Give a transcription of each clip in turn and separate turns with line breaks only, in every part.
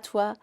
Toi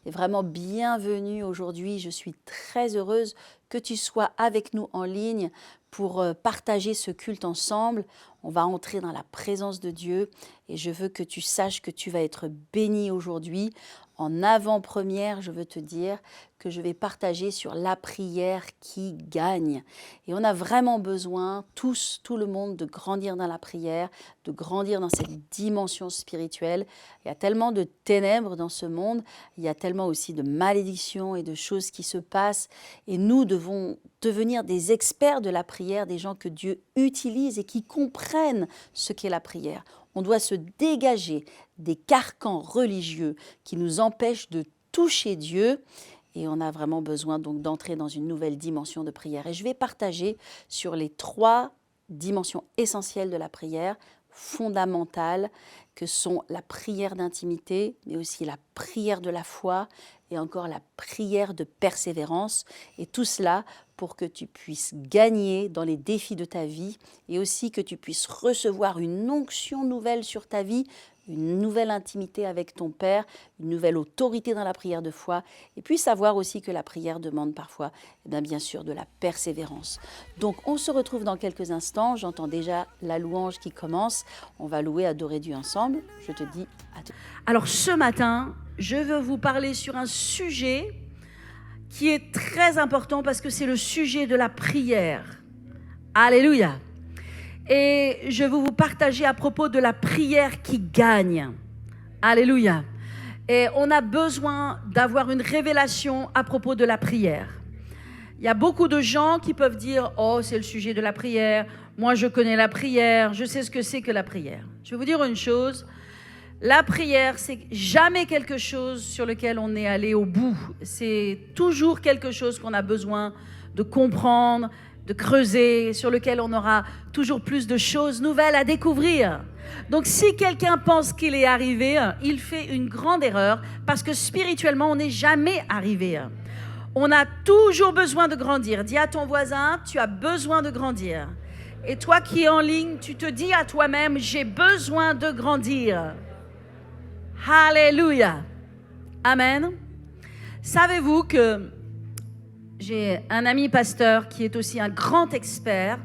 et vraiment bienvenue aujourd'hui. Je suis très heureuse que tu sois avec nous en ligne pour partager ce culte ensemble. On va entrer dans la présence de Dieu et je veux que tu saches que tu vas être béni aujourd'hui. En avant-première, je veux te dire que je vais partager sur la prière qui gagne. Et on a vraiment besoin, tous, tout le monde, de grandir dans la prière, de grandir dans cette dimension spirituelle. Il y a tellement de ténèbres dans ce monde, il y a tellement aussi de malédictions et de choses qui se passent. Et nous devons devenir des experts de la prière, des gens que Dieu utilise et qui comprennent ce qu'est la prière. On doit se dégager des carcans religieux qui nous empêchent de toucher Dieu. Et on a vraiment besoin donc d'entrer dans une nouvelle dimension de prière. Et je vais partager sur les 3 dimensions essentielles de la prière, fondamentales, que sont la prière d'intimité, mais aussi la prière de la foi et encore la prière de persévérance. Et tout cela pour que tu puisses gagner dans les défis de ta vie et aussi que tu puisses recevoir une onction nouvelle sur ta vie, une nouvelle intimité avec ton Père, une nouvelle autorité dans la prière de foi, et puis savoir aussi que la prière demande parfois, bien sûr, de la persévérance. Donc, on se retrouve dans quelques instants. J'entends déjà la louange qui commence. On va louer, adorer Dieu ensemble. Je te dis à tout.
Alors, ce matin, je veux vous parler sur un sujet qui est très important parce que c'est le sujet de la prière. Alléluia. Et je veux vous partager à propos de la prière qui gagne. Alléluia. Et on a besoin d'avoir une révélation à propos de la prière. Il y a beaucoup de gens qui peuvent dire « Oh, c'est le sujet de la prière. Moi, je connais la prière. Je sais ce que c'est que la prière. » Je vais vous dire une chose. La prière, c'est jamais quelque chose sur lequel on est allé au bout. C'est toujours quelque chose qu'on a besoin de comprendre, de creuser, sur lequel on aura toujours plus de choses nouvelles à découvrir. Donc si quelqu'un pense qu'il est arrivé, il fait une grande erreur parce que spirituellement, on n'est jamais arrivé. On a toujours besoin de grandir. Dis à ton voisin, tu as besoin de grandir. Et toi qui es en ligne, tu te dis à toi-même, j'ai besoin de grandir. Alléluia. Amen. Savez-vous que j'ai un ami pasteur qui est aussi un grand expert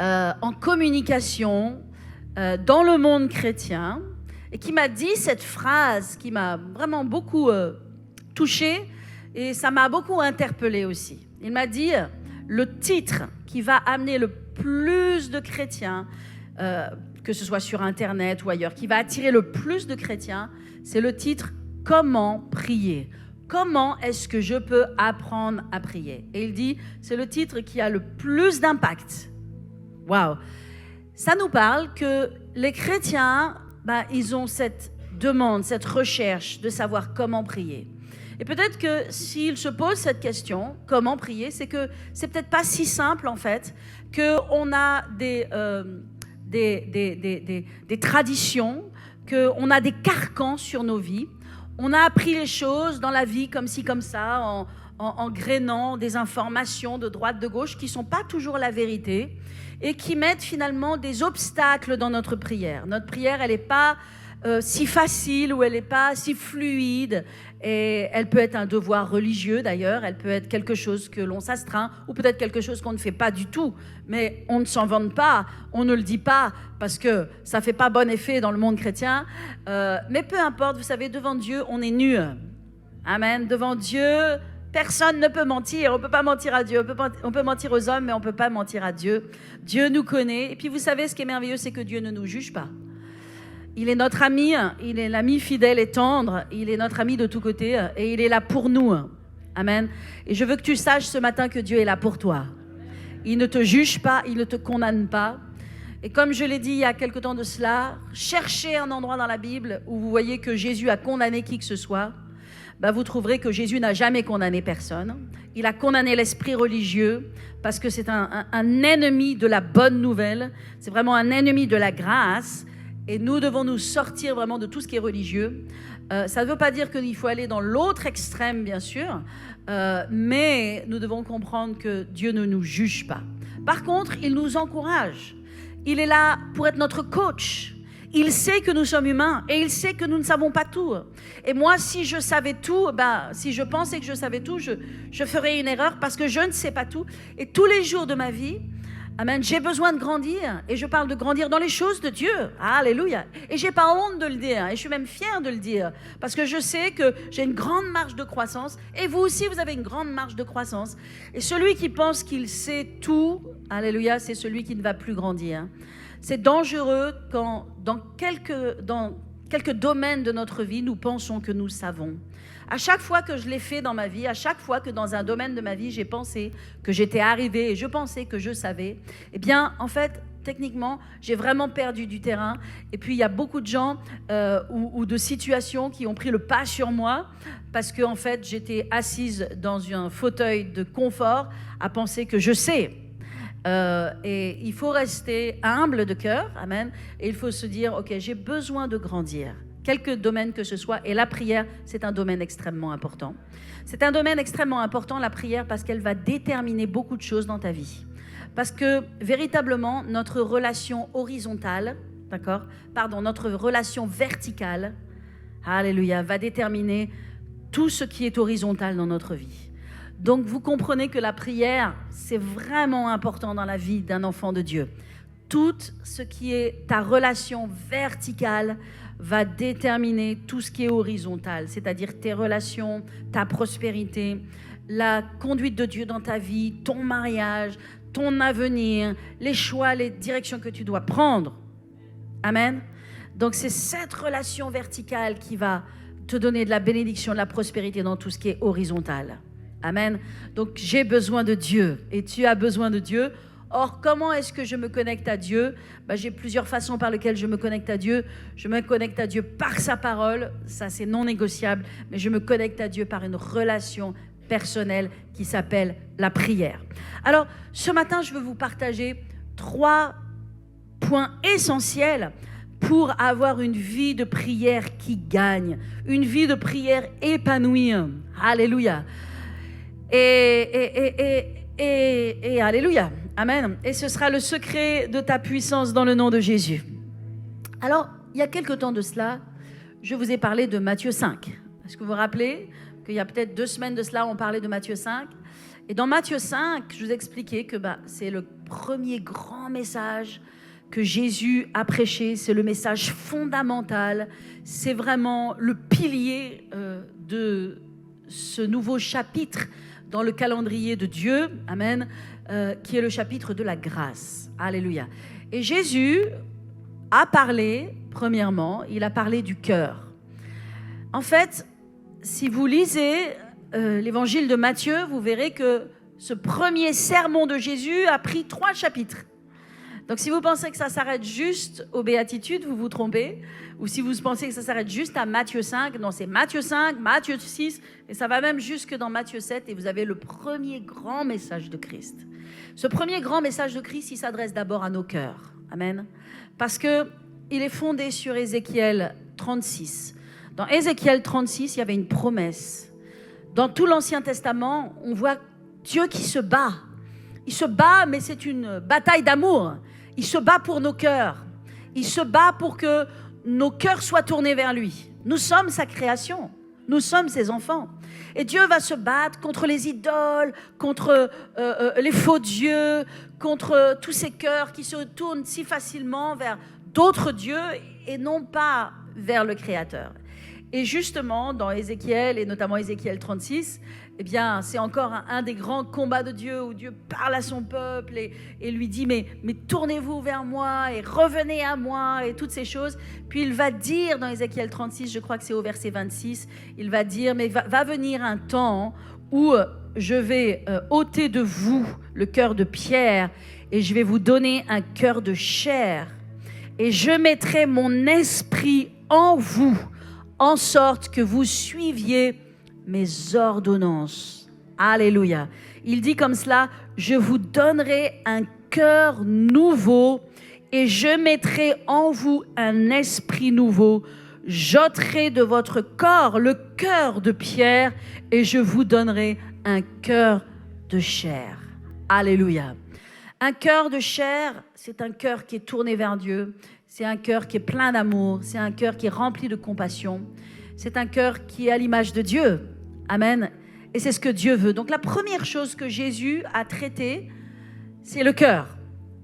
en communication dans le monde chrétien et qui m'a dit cette phrase qui m'a vraiment beaucoup touchée et ça m'a beaucoup interpellée aussi. Il m'a dit le titre qui va amener le plus de chrétiens que ce soit sur Internet ou ailleurs, qui va attirer le plus de chrétiens, c'est le titre « Comment prier ?» Comment est-ce que je peux apprendre à prier? Et il dit, c'est le titre qui a le plus d'impact. Waouh! Ça nous parle que les chrétiens, ils ont cette demande, cette recherche de savoir comment prier. Et peut-être que s'ils se posent cette question, comment prier, c'est que c'est peut-être pas si simple en fait, qu'on a des traditions, qu'on a des carcans sur nos vies. On a appris les choses dans la vie comme ci, comme ça, en grainant des informations de droite, de gauche qui ne sont pas toujours la vérité et qui mettent finalement des obstacles dans notre prière. Notre prière, elle n'est pas si facile ou elle n'est pas si fluide. Et elle peut être un devoir religieux d'ailleurs, elle peut être quelque chose que l'on s'astreint ou peut-être quelque chose qu'on ne fait pas du tout. Mais on ne s'en vante pas, on ne le dit pas parce que ça ne fait pas bon effet dans le monde chrétien. Mais peu importe, vous savez, devant Dieu, on est nus. Amen. Devant Dieu, personne ne peut mentir. On ne peut pas mentir à Dieu. On peut mentir aux hommes, mais on ne peut pas mentir à Dieu. Dieu nous connaît. Et puis vous savez, ce qui est merveilleux, c'est que Dieu ne nous juge pas. Il est notre ami, il est l'ami fidèle et tendre, il est notre ami de tous côtés et il est là pour nous. Amen. Et je veux que tu saches ce matin que Dieu est là pour toi. Il ne te juge pas, il ne te condamne pas. Et comme je l'ai dit il y a quelque temps de cela, cherchez un endroit dans la Bible où vous voyez que Jésus a condamné qui que ce soit. Vous trouverez que Jésus n'a jamais condamné personne. Il a condamné l'esprit religieux parce que c'est un ennemi de la bonne nouvelle. C'est vraiment un ennemi de la grâce. Et nous devons nous sortir vraiment de tout ce qui est religieux. Ça ne veut pas dire qu'il faut aller dans l'autre extrême, bien sûr, mais nous devons comprendre que Dieu ne nous juge pas. Par contre, il nous encourage. Il est là pour être notre coach. Il sait que nous sommes humains et il sait que nous ne savons pas tout. Et moi, si je savais tout, si je pensais que je savais tout, je ferais une erreur parce que je ne sais pas tout. Et tous les jours de ma vie, amen, j'ai besoin de grandir. Et je parle de grandir dans les choses de Dieu. Alléluia. Et j'ai pas honte de le dire. Et je suis même fière de le dire. Parce que je sais que j'ai une grande marge de croissance. Et vous aussi, vous avez une grande marge de croissance. Et celui qui pense qu'il sait tout, alléluia, c'est celui qui ne va plus grandir. C'est dangereux quand dans quelques domaines de notre vie, nous pensons que nous savons. À chaque fois que je l'ai fait dans ma vie, à chaque fois que dans un domaine de ma vie, j'ai pensé que j'étais arrivée et je pensais que je savais, eh bien, en fait, techniquement, j'ai vraiment perdu du terrain. Et puis, il y a beaucoup de gens ou de situations qui ont pris le pas sur moi parce que, en fait, j'étais assise dans un fauteuil de confort à penser que je sais. Et il faut rester humble de cœur, amen, et il faut se dire, ok, j'ai besoin de grandir, quelque domaine que ce soit, et la prière, c'est un domaine extrêmement important. C'est un domaine extrêmement important, la prière, parce qu'elle va déterminer beaucoup de choses dans ta vie. Parce que, véritablement, notre relation horizontale, notre relation verticale, alléluia, va déterminer tout ce qui est horizontal dans notre vie. Donc, vous comprenez que la prière, c'est vraiment important dans la vie d'un enfant de Dieu. Tout ce qui est ta relation verticale va déterminer tout ce qui est horizontal, c'est-à-dire tes relations, ta prospérité, la conduite de Dieu dans ta vie, ton mariage, ton avenir, les choix, les directions que tu dois prendre. Amen. Donc, c'est cette relation verticale qui va te donner de la bénédiction, de la prospérité dans tout ce qui est horizontal. Amen. Donc, j'ai besoin de Dieu et tu as besoin de Dieu. Or, comment est-ce que je me connecte à Dieu ? J'ai plusieurs façons par lesquelles je me connecte à Dieu. Je me connecte à Dieu par sa parole, ça c'est non négociable, mais je me connecte à Dieu par une relation personnelle qui s'appelle la prière. Alors, ce matin, je veux vous partager 3 points essentiels pour avoir une vie de prière qui gagne, une vie de prière épanouie. Alléluia. Et alléluia, amen. Et ce sera le secret de ta puissance dans le nom de Jésus. Alors, il y a quelque temps de cela, je vous ai parlé de Matthieu 5. Est-ce que vous vous rappelez qu'il y a peut-être 2 semaines de cela, on parlait de Matthieu 5. Et dans Matthieu 5, je vous ai expliqué que c'est le premier grand message que Jésus a prêché. C'est le message fondamental. C'est vraiment le pilier de ce nouveau chapitre dans le calendrier de Dieu, amen, qui est le chapitre de la grâce. Alléluia. Et Jésus a parlé, premièrement, il a parlé du cœur. En fait, si vous lisez l'évangile de Matthieu, vous verrez que ce premier sermon de Jésus a pris 3 chapitres. Donc, si vous pensez que ça s'arrête juste aux béatitudes, vous vous trompez. Ou si vous pensez que ça s'arrête juste à Matthieu 5, non, c'est Matthieu 5, Matthieu 6, et ça va même jusque dans Matthieu 7, et vous avez le premier grand message de Christ. Ce premier grand message de Christ, il s'adresse d'abord à nos cœurs. Amen. Parce qu'il est fondé sur Ézéchiel 36. Dans Ézéchiel 36, il y avait une promesse. Dans tout l'Ancien Testament, on voit Dieu qui se bat. Il se bat, mais c'est une bataille d'amour. Il se bat pour nos cœurs. Il se bat pour que nos cœurs soient tournés vers lui. Nous sommes sa création. Nous sommes ses enfants. Et Dieu va se battre contre les idoles, contre les faux dieux, contre tous ces cœurs qui se tournent si facilement vers d'autres dieux et non pas vers le Créateur. Et justement, dans Ézéchiel, et notamment Ézéchiel 36, eh bien, c'est encore un des grands combats de Dieu où Dieu parle à son peuple et lui dit mais tournez-vous vers moi et revenez à moi et toutes ces choses. Puis il va dire dans Ézéchiel 36, je crois que c'est au verset 26, il va dire mais va venir un temps où je vais ôter de vous le cœur de pierre et je vais vous donner un cœur de chair et je mettrai mon esprit en vous en sorte que vous suiviez mes ordonnances. Alléluia. Il dit comme cela, je vous donnerai un cœur nouveau et je mettrai en vous un esprit nouveau. J'ôterai de votre corps le cœur de pierre et je vous donnerai un cœur de chair. Alléluia. Un cœur de chair, c'est un cœur qui est tourné vers Dieu. C'est un cœur qui est plein d'amour, c'est un cœur qui est rempli de compassion, c'est un cœur qui est à l'image de Dieu. Amen. Et c'est ce que Dieu veut. Donc la première chose que Jésus a traitée, c'est le cœur.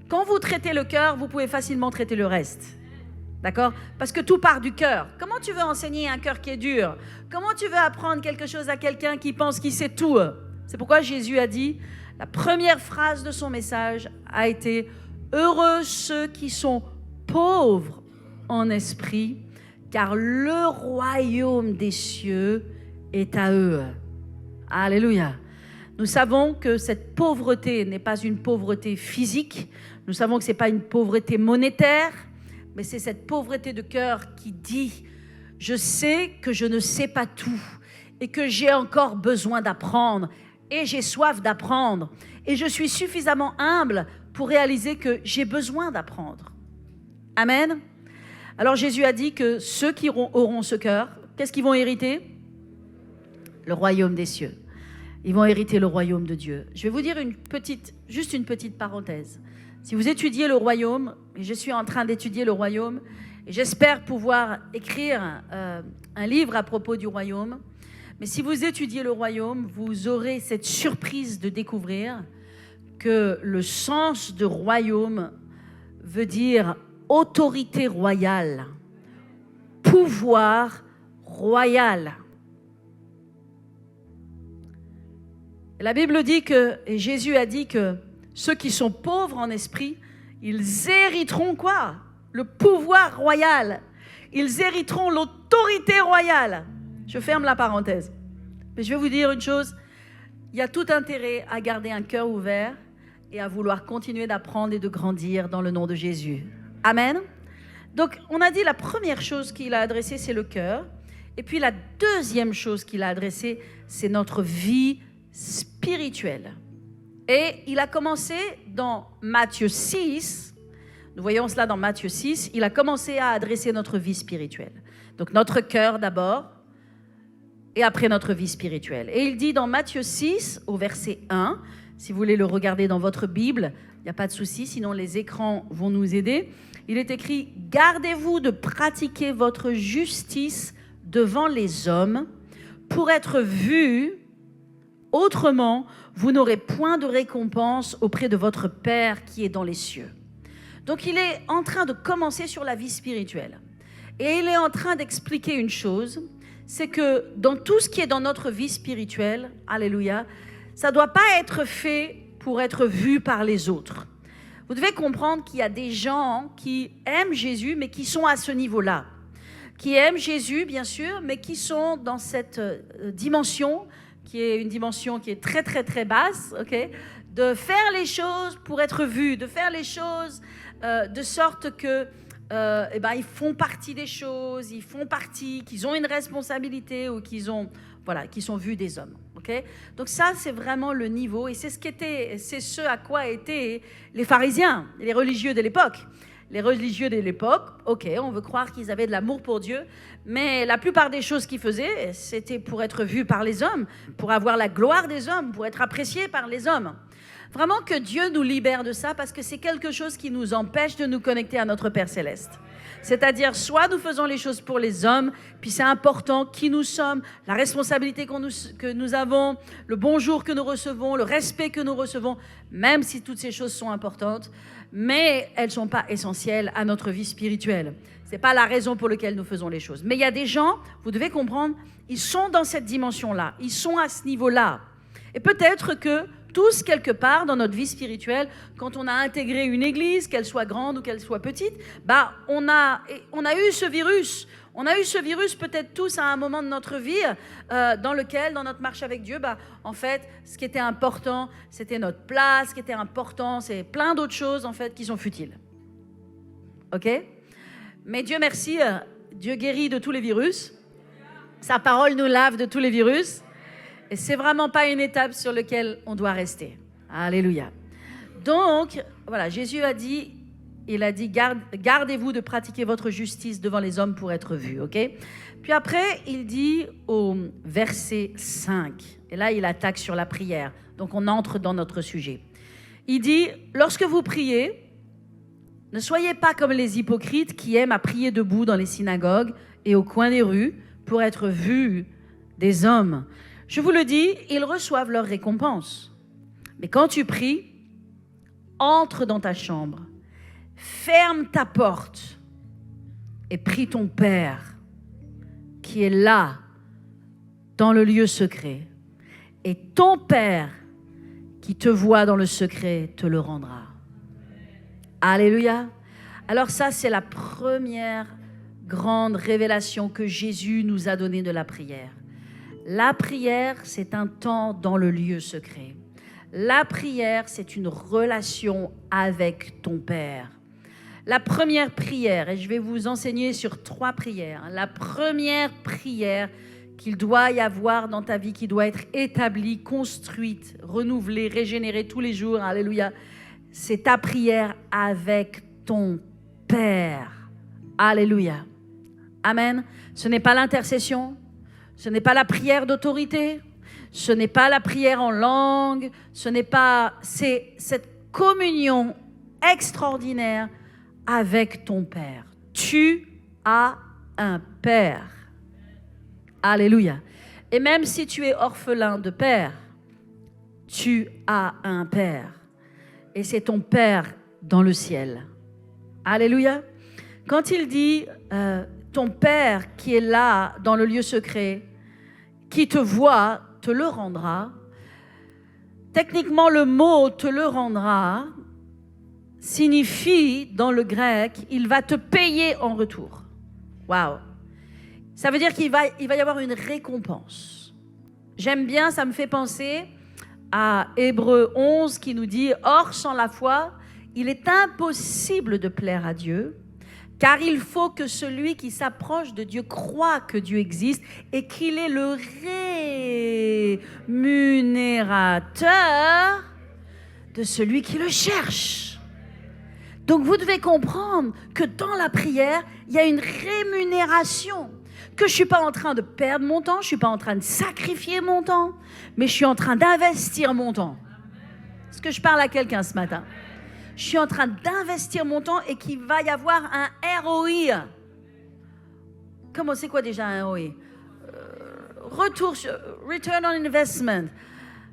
Quand vous traitez le cœur, vous pouvez facilement traiter le reste. D'accord? Parce que tout part du cœur. Comment tu veux enseigner un cœur qui est dur? Comment tu veux apprendre quelque chose à quelqu'un qui pense qu'il sait tout? C'est pourquoi Jésus a dit, la première phrase de son message a été « Heureux ceux qui sont pauvres en esprit, car le royaume des cieux est à eux. » Alléluia. Nous savons que cette pauvreté n'est pas une pauvreté physique. Nous savons que ce n'est pas une pauvreté monétaire, mais c'est cette pauvreté de cœur qui dit « Je sais que je ne sais pas tout et que j'ai encore besoin d'apprendre et j'ai soif d'apprendre et je suis suffisamment humble pour réaliser que j'ai besoin d'apprendre. » Amen. Alors Jésus a dit que ceux qui auront ce cœur, qu'est-ce qu'ils vont hériter? Le royaume des cieux. Ils vont hériter le royaume de Dieu. Je vais vous dire juste une petite parenthèse. Si vous étudiez le royaume, et je suis en train d'étudier le royaume, et j'espère pouvoir écrire un livre à propos du royaume, mais si vous étudiez le royaume, vous aurez cette surprise de découvrir que le sens de royaume veut dire autorité royale, pouvoir royal. La Bible dit que, et Jésus a dit que ceux qui sont pauvres en esprit, ils hériteront quoi? Le pouvoir royal. Ils hériteront l'autorité royale. Je ferme la parenthèse. Mais je vais vous dire une chose, il y a tout intérêt à garder un cœur ouvert et à vouloir continuer d'apprendre et de grandir dans le nom de Jésus. Amen. Donc, on a dit la première chose qu'il a adressée, c'est le cœur. Et puis la deuxième chose qu'il a adressée, c'est notre vie spirituelle. Et il a commencé dans Matthieu 6, nous voyons cela dans Matthieu 6, il a commencé à adresser notre vie spirituelle. Donc notre cœur d'abord, et après notre vie spirituelle. Et il dit dans Matthieu 6, au verset 1, si vous voulez le regarder dans votre Bible, il n'y a pas de souci, sinon les écrans vont nous aider. Il est écrit « Gardez-vous de pratiquer votre justice devant les hommes pour être vus. Autrement, vous n'aurez point de récompense auprès de votre Père qui est dans les cieux. » Donc il est en train de commencer sur la vie spirituelle. Et il est en train d'expliquer une chose, c'est que dans tout ce qui est dans notre vie spirituelle, alléluia, ça ne doit pas être fait pour être vu par les autres. Vous devez comprendre qu'il y a des gens qui aiment Jésus, mais qui sont à ce niveau-là. Qui aiment Jésus, bien sûr, mais qui sont dans cette dimension qui est une dimension qui est très, très, très basse, okay? De faire les choses pour être vus, de faire les choses de sorte que ils font partie des choses, ils font partie, qu'ils ont une responsabilité ou qu'ils sont vus des hommes. Okay? Donc ça, c'est vraiment le niveau et c'est ce à quoi étaient les pharisiens, les religieux de l'époque. Les religieux de l'époque, ok, on veut croire qu'ils avaient de l'amour pour Dieu, mais la plupart des choses qu'ils faisaient, c'était pour être vus par les hommes, pour avoir la gloire des hommes, pour être appréciés par les hommes. Vraiment que Dieu nous libère de ça parce que c'est quelque chose qui nous empêche de nous connecter à notre Père Céleste. C'est-à-dire, soit nous faisons les choses pour les hommes, puis c'est important qui nous sommes, la responsabilité que nous avons, le bonjour que nous recevons, le respect que nous recevons, même si toutes ces choses sont importantes, mais elles ne sont pas essentielles à notre vie spirituelle. Ce n'est pas la raison pour laquelle nous faisons les choses. Mais il y a des gens, vous devez comprendre, ils sont dans cette dimension-là, ils sont à ce niveau-là. Et peut-être que tous, quelque part, dans notre vie spirituelle, quand on a intégré une église, qu'elle soit grande ou qu'elle soit petite, on a eu ce virus. On a eu ce virus peut-être tous à un moment de notre vie dans lequel, dans notre marche avec Dieu, en fait, ce qui était important, c'était notre place. Ce qui était important, c'est plein d'autres choses, en fait, qui sont futiles. OK? Mais Dieu merci, Dieu guérit de tous les virus. Sa parole nous lave de tous les virus. Et c'est vraiment pas une étape sur laquelle on doit rester. Alléluia. Donc, voilà, Jésus a dit, gardez-vous de pratiquer votre justice devant les hommes pour être vus, ok? Puis après, il dit au verset 5, et là, il attaque sur la prière. Donc, on entre dans notre sujet. Il dit, lorsque vous priez, Ne soyez pas comme les hypocrites qui aiment à prier debout dans les synagogues et au coin des rues pour être vus des hommes. Je vous le dis, ils reçoivent leur récompense. Mais quand tu pries, entre dans ta chambre, ferme ta porte et prie ton Père qui est là, dans le lieu secret. Et ton Père qui te voit dans le secret te le rendra. Alléluia. Alors ça, c'est la première grande révélation que Jésus nous a donnée de la prière. La prière, c'est un temps dans le lieu secret. La prière, c'est une relation avec ton Père. La première prière, et je vais vous enseigner sur 3 prières. La première prière qu'il doit y avoir dans ta vie, qui doit être établie, construite, renouvelée, régénérée tous les jours, alléluia, c'est ta prière avec ton Père. Alléluia. Amen. Ce n'est pas l'intercession, ce n'est pas la prière d'autorité, ce n'est pas la prière en langue, c'est cette communion extraordinaire avec ton Père. Tu as un Père. Alléluia. Et même si tu es orphelin de Père, tu as un Père. Et c'est ton Père dans le ciel. Alléluia. Quand il dit ton Père qui est là dans le lieu secret, qui te voit, te le rendra. Techniquement, le mot te le rendra signifie dans le grec, il va te payer en retour. Waouh! Ça veut dire qu'il va y avoir une récompense. J'aime bien, ça me fait penser à Hébreux 11 qui nous dit « Or, sans la foi, il est impossible de plaire à Dieu, car il faut que celui qui s'approche de Dieu croit que Dieu existe et qu'il est le rémunérateur de celui qui le cherche. » Donc vous devez comprendre que dans la prière, il y a une rémunération. Que je ne suis pas en train de perdre mon temps, je ne suis pas en train de sacrifier mon temps, mais je suis en train d'investir mon temps. Est-ce que je parle à quelqu'un ce matin? Je suis en train d'investir mon temps et qu'il va y avoir un ROI. Comment c'est quoi déjà un ROI? Return on investment.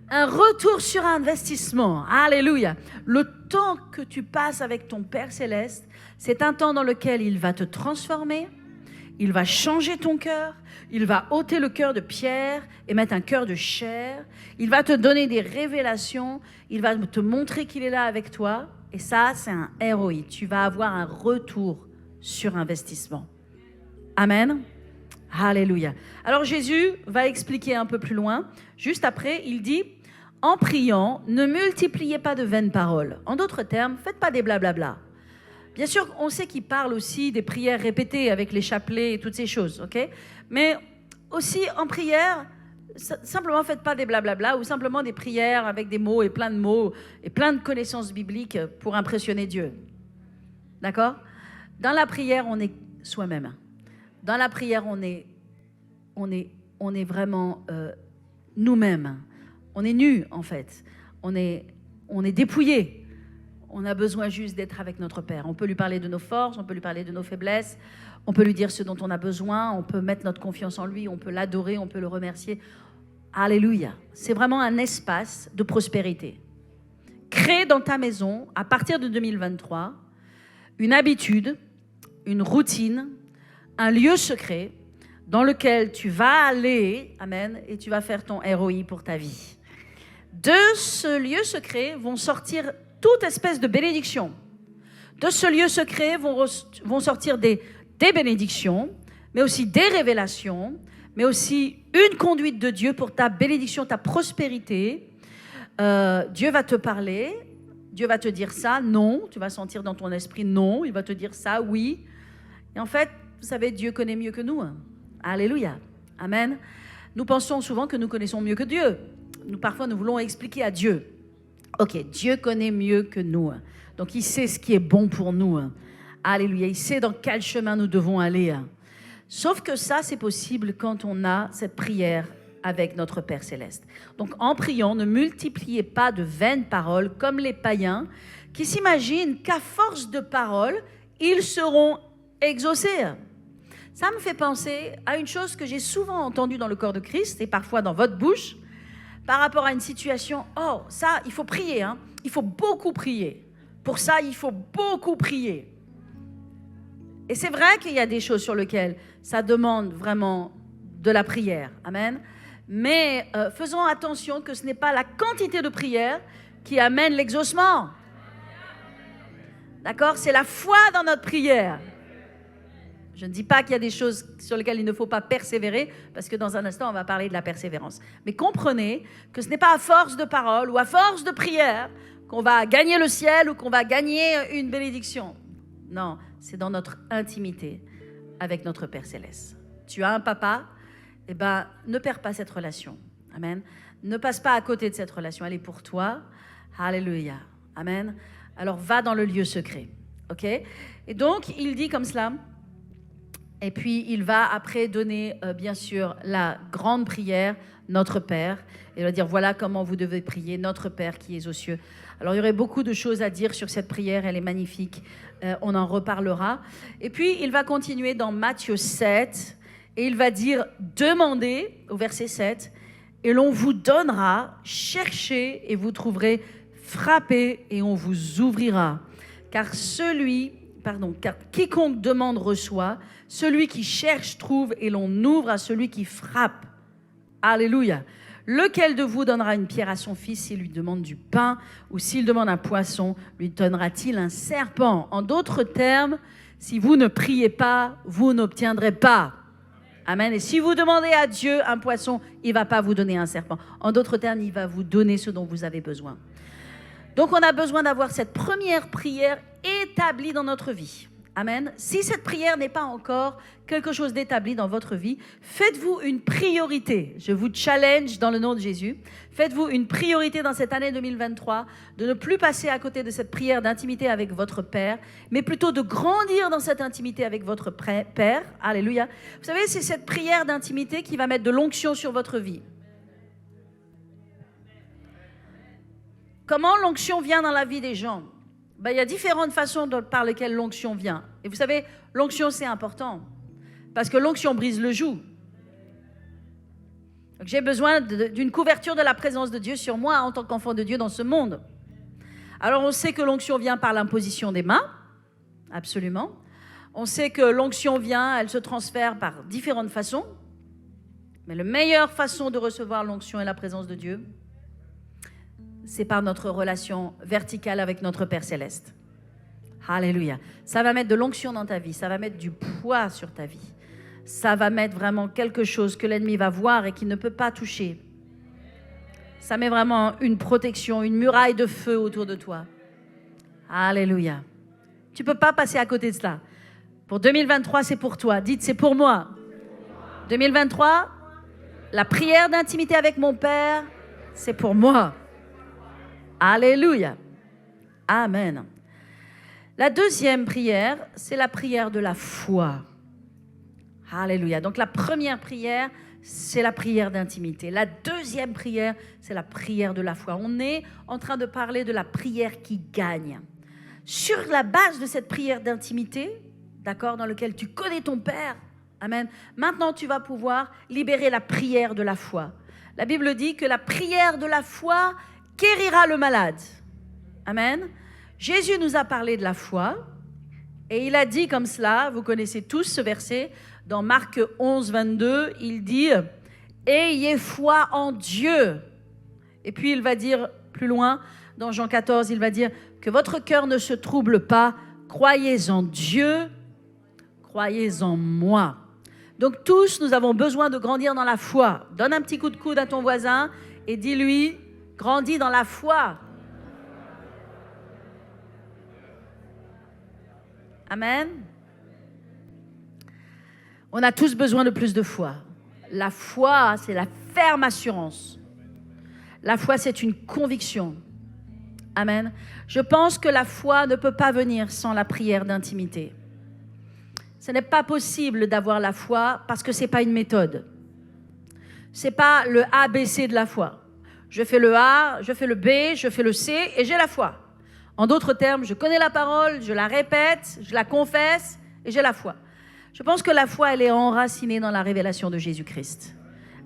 Un retour sur investissement. Alléluia. Le temps que tu passes avec ton Père Céleste, c'est un temps dans lequel il va te transformer, il va changer ton cœur, il va ôter le cœur de pierre et mettre un cœur de chair, il va te donner des révélations, il va te montrer qu'il est là avec toi. Et ça, c'est un ROI. Tu vas avoir un retour sur investissement. Amen. Alléluia. Alors Jésus va expliquer un peu plus loin. Juste après, il dit, en priant, ne multipliez pas de vaines paroles. En d'autres termes, faites pas des blablabla. Bien sûr, on sait qu'il parle aussi des prières répétées avec les chapelets et toutes ces choses, ok? Mais aussi en prière, simplement faites pas des blablabla ou simplement des prières avec des mots et plein de connaissances bibliques pour impressionner Dieu. D'accord? Dans la prière, on est soi-même. Dans la prière, on est vraiment nous-mêmes. On est nus, en fait. On est dépouillés. On a besoin juste d'être avec notre Père. On peut lui parler de nos forces, on peut lui parler de nos faiblesses, on peut lui dire ce dont on a besoin, on peut mettre notre confiance en lui, on peut l'adorer, on peut le remercier. Alléluia. C'est vraiment un espace de prospérité. Crée dans ta maison, à partir de 2023, une habitude, une routine, un lieu secret dans lequel tu vas aller, amen, et tu vas faire ton ROI pour ta vie. De ce lieu secret vont sortir toute espèce de bénédiction. De ce lieu secret vont sortir des bénédictions, mais aussi des révélations, mais aussi une conduite de Dieu pour ta bénédiction, ta prospérité. Dieu va te parler, Dieu va te dire ça, non, tu vas sentir dans ton esprit non, il va te dire ça, oui. Et en fait, vous savez, Dieu connaît mieux que nous. Alléluia. Amen. Nous pensons souvent que nous connaissons mieux que Dieu. Parfois, nous voulons expliquer à Dieu. Ok, Dieu connaît mieux que nous. Donc, il sait ce qui est bon pour nous. Alléluia. Il sait dans quel chemin nous devons aller. Sauf que ça, c'est possible quand on a cette prière avec notre Père Céleste. Donc en priant, ne multipliez pas de vaines paroles comme les païens qui s'imaginent qu'à force de paroles, ils seront exaucés. Ça me fait penser à une chose que j'ai souvent entendue dans le corps de Christ et parfois dans votre bouche par rapport à une situation. Oh, ça, il faut prier, hein? Il faut beaucoup prier. Pour ça, il faut beaucoup prier. Et c'est vrai qu'il y a des choses sur lesquelles ça demande vraiment de la prière. Amen. Mais faisons attention que ce n'est pas la quantité de prière qui amène l'exaucement. D'accord? C'est la foi dans notre prière. Je ne dis pas qu'il y a des choses sur lesquelles il ne faut pas persévérer, parce que dans un instant, on va parler de la persévérance. Mais comprenez que ce n'est pas à force de parole ou à force de prière qu'on va gagner le ciel ou qu'on va gagner une bénédiction. Non, c'est dans notre intimité avec notre Père Céleste. Tu as un papa, eh ben, ne perds pas cette relation. Amen. Ne passe pas à côté de cette relation. Elle est pour toi. Alléluia. Amen. Alors, va dans le lieu secret. OK? Et donc, il dit comme cela. Et puis, il va après donner, bien sûr, la grande prière, notre Père. Et il va dire, voilà comment vous devez prier, notre Père qui est aux cieux. Alors, il y aurait beaucoup de choses à dire sur cette prière. Elle est magnifique. On en reparlera. Et puis, il va continuer dans Matthieu 7. Et il va dire, demandez, au verset 7, et l'on vous donnera, cherchez et vous trouverez, frappez et on vous ouvrira. Car quiconque demande reçoit, celui qui cherche trouve et l'on ouvre à celui qui frappe. Alléluia. Lequel de vous donnera une pierre à son fils s'il lui demande du pain, ou s'il demande un poisson, lui donnera-t-il un serpent? En d'autres termes, si vous ne priez pas, vous n'obtiendrez pas. Amen. Et si vous demandez à Dieu un poisson, il ne va pas vous donner un serpent. En d'autres termes, il va vous donner ce dont vous avez besoin. Donc, on a besoin d'avoir cette première prière établie dans notre vie. Amen. Si cette prière n'est pas encore quelque chose d'établi dans votre vie, faites-vous une priorité. Je vous challenge dans le nom de Jésus. Faites-vous une priorité dans cette année 2023 de ne plus passer à côté de cette prière d'intimité avec votre Père, mais plutôt de grandir dans cette intimité avec votre Père. Alléluia. Vous savez, c'est cette prière d'intimité qui va mettre de l'onction sur votre vie. Comment l'onction vient dans la vie des gens? Il y a différentes façons par lesquelles l'onction vient. Et vous savez, l'onction, c'est important. Parce que l'onction brise le joug. Donc, j'ai besoin d'une couverture de la présence de Dieu sur moi en tant qu'enfant de Dieu dans ce monde. Alors, on sait que l'onction vient par l'imposition des mains. Absolument. On sait que l'onction vient, elle se transfère par différentes façons. Mais la meilleure façon de recevoir l'onction et la présence de Dieu, c'est par notre relation verticale avec notre Père Céleste. Alléluia. Ça va mettre de l'onction dans ta vie. Ça va mettre du poids sur ta vie. Ça va mettre vraiment quelque chose que l'ennemi va voir et qu'il ne peut pas toucher. Ça met vraiment une protection, une muraille de feu autour de toi. Alléluia. Tu ne peux pas passer à côté de cela. Pour 2023, c'est pour toi. Dites, c'est pour moi. 2023, la prière d'intimité avec mon Père, c'est pour moi. Alléluia. Amen. La deuxième prière, c'est la prière de la foi. Alléluia. Donc la première prière, c'est la prière d'intimité. La deuxième prière, c'est la prière de la foi. On est en train de parler de la prière qui gagne. Sur la base de cette prière d'intimité, d'accord, dans laquelle tu connais ton Père, amen, maintenant tu vas pouvoir libérer la prière de la foi. La Bible dit que la prière de la foi guérira le malade. Amen. Jésus nous a parlé de la foi et il a dit comme cela, vous connaissez tous ce verset, dans Marc 11, 22, il dit « Ayez foi en Dieu ». Et puis il va dire plus loin, dans Jean 14, il va dire « Que votre cœur ne se trouble pas, croyez en Dieu, croyez en moi ». Donc tous, nous avons besoin de grandir dans la foi. Donne un petit coup de coude à ton voisin et dis-lui « Grandis dans la foi ». Amen. On a tous besoin de plus de foi. La foi, c'est la ferme assurance. La foi, c'est une conviction. Amen. Je pense que la foi ne peut pas venir sans la prière d'intimité. Ce n'est pas possible d'avoir la foi parce que ce n'est pas une méthode. C'est pas le ABC de la foi. Je fais le A, je fais le B, je fais le C et j'ai la foi. En d'autres termes, je connais la parole, je la répète, je la confesse et j'ai la foi. Je pense que la foi, elle est enracinée dans la révélation de Jésus-Christ.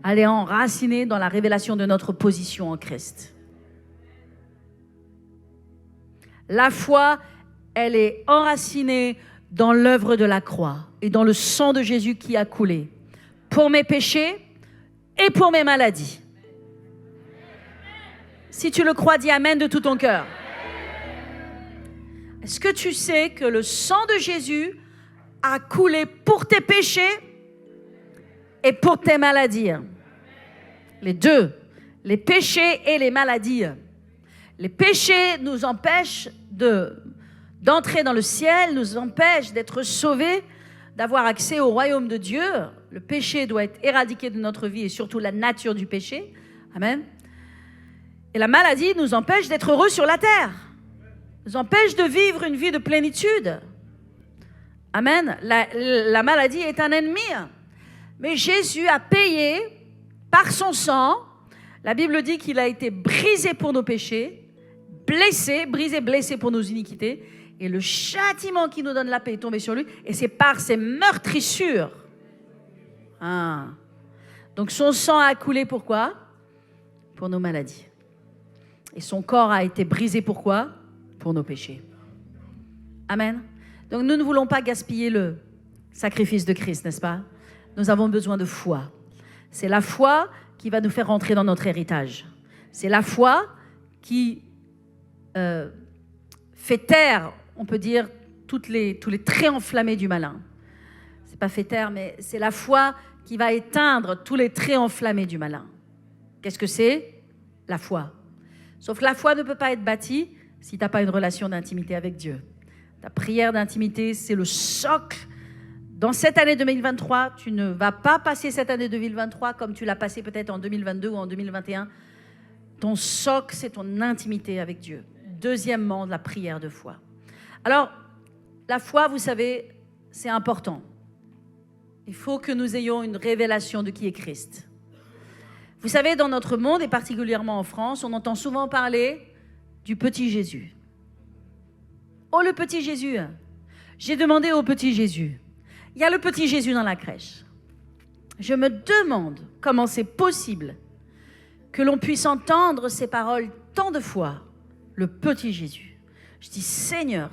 Elle est enracinée dans la révélation de notre position en Christ. La foi, elle est enracinée dans l'œuvre de la croix et dans le sang de Jésus qui a coulé pour mes péchés et pour mes maladies. Si tu le crois, dis Amen de tout ton cœur. Est-ce que tu sais que le sang de Jésus a coulé pour tes péchés et pour tes maladies? Les deux, les péchés et les maladies. Les péchés nous empêchent d'entrer dans le ciel, nous empêchent d'être sauvés, d'avoir accès au royaume de Dieu. Le péché doit être éradiqué de notre vie et surtout la nature du péché. Amen. Et la maladie nous empêche d'être heureux sur la terre, nous empêche de vivre une vie de plénitude. Amen. La maladie est un ennemi. Mais Jésus a payé par son sang. La Bible dit qu'il a été brisé pour nos péchés, blessé, brisé, blessé pour nos iniquités. Et le châtiment qui nous donne la paix est tombé sur lui. Et c'est par ses meurtrissures. Donc son sang a coulé pourquoi? Pour nos maladies. Et son corps a été brisé pourquoi? Pour nos péchés. Amen. Donc nous ne voulons pas gaspiller le sacrifice de Christ, n'est-ce pas? Nous avons besoin de foi. C'est la foi qui va nous faire rentrer dans notre héritage. C'est la foi qui fait taire, on peut dire, tous les traits enflammés du malin. C'est pas fait taire, mais c'est la foi qui va éteindre tous les traits enflammés du malin. Qu'est-ce que c'est? La foi. Sauf que la foi ne peut pas être bâtie si tu n'as pas une relation d'intimité avec Dieu. Ta prière d'intimité, c'est le socle. Dans cette année 2023, tu ne vas pas passer cette année 2023 comme tu l'as passé peut-être en 2022 ou en 2021. Ton socle, c'est ton intimité avec Dieu. Deuxièmement, la prière de foi. Alors, la foi, vous savez, c'est important. Il faut que nous ayons une révélation de qui est Christ. Vous savez, dans notre monde, et particulièrement en France, on entend souvent parler du petit Jésus. Oh, le petit Jésus! J'ai demandé au petit Jésus. Il y a le petit Jésus dans la crèche. Je me demande comment c'est possible que l'on puisse entendre ces paroles tant de fois, le petit Jésus. Je dis, Seigneur,